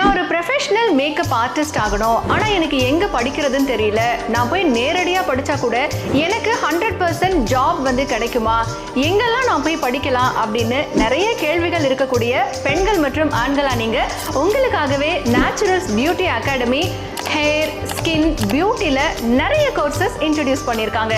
நான் ஒரு professional makeup artist ஆகணும், ஆனால் எனக்கு எங்கே படிக்கிறதுன்னு தெரியல, நான் போய் நேரடியாக படித்தா கூட எனக்கு 100% ஜாப் வந்து கிடைக்குமா, எங்கெல்லாம் நான் போய் படிக்கலாம் அப்படின்னு நிறைய கேள்விகள் இருக்கக்கூடிய பெண்கள் மற்றும் ஆண்களா நீங்கள் உங்களுக்காகவே Naturals beauty academy hair skin பியூட்டியில் நிறைய கோர்சஸ் இன்ட்ரடியூஸ் பண்ணியிருக்காங்க.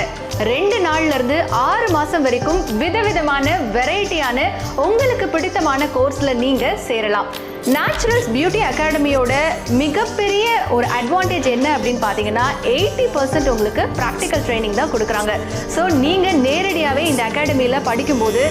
2 நாள்ல இருந்து 6 மாசம் வரைக்கும் விதவிதமான வெரைட்டியான உங்களுக்கு பிடித்தமான கோர்ஸ்ல நீங்க சேரலாம். நேச்சுரல்ஸ் பியூட்டி அகாடமியோட மிகப்பெரிய ஒரு அட்வான்டேஜ் என்ன அப்படின்னு பார்த்தீங்கன்னா 80% உங்களுக்கு ப்ராக்டிக்கல் ட்ரைனிங் தான் கொடுக்குறாங்க. ஸோ நீங்கள் நேரடியாகவே இந்த அகாடமியில் படிக்கும்போது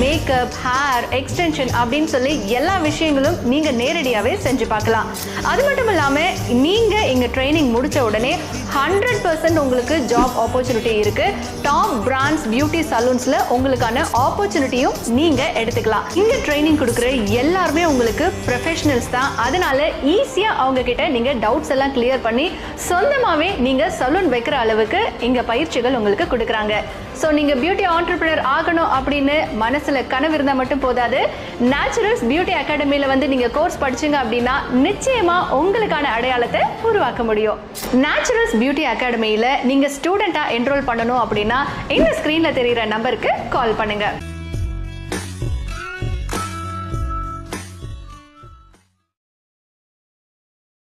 மேக்கப், ஹேர் எக்ஸ்டென்ஷன் அப்படின்னு சொல்லி எல்லா விஷயங்களும் நீங்கள் நேரடியாகவே செஞ்சு பார்க்கலாம். அது மட்டும் இல்லாமல் நீங்கள் இங்கே ட்ரைனிங் முடித்த உடனே 100% உங்களுக்கு ஜாப் ஆப்பர்ச்சுனிட்டி இருக்குது. டாப் பிராண்ட்ஸ் பியூட்டி சலூன்ஸில் உங்களுக்கான ஆப்பர்ச்சுனிட்டியும் நீங்கள் எடுத்துக்கலாம். இங்கே ட்ரைனிங் கொடுக்குற எல்லாருமே உங்களுக்கு ப்ரொஃபஷனல்ஸ் தான். அதனால ஈஸியாக அவங்க கிட்ட நீங்கள் டவுட்ஸ் எல்லாம் கிளியர் பண்ணி சொந்தமாகவே நீங்கள் சலூன் வைக்கிற அளவுக்கு இங்கே பயிற்சிகள் உங்களுக்கு கொடுக்குறாங்க. ஸோ நீங்கள் பியூட்டி ஆண்டர்பிரினர் ஆகணும் அப்படின்னு மனசில் கனவு இருந்தால் மட்டும் போதாது. நேச்சுரல்ஸ் பியூட்டி அகாடமியில் வந்து நீங்கள் கோர்ஸ் படிச்சிங்க அப்படின்னா நிச்சயமாக உங்களுக்கான அடையாளத்தை உருவாக்க முடியும். நேச்சுரல்ஸ் பியூட்டி அகாடமியில் நீங்கள் ஸ்டூடெண்ட்டாக என்ரோல் பண்ணணும் அப்படின்னா இந்த ஸ்க்ரீனில் தெரிகிற நம்பருக்கு கால் பண்ணுங்கள்.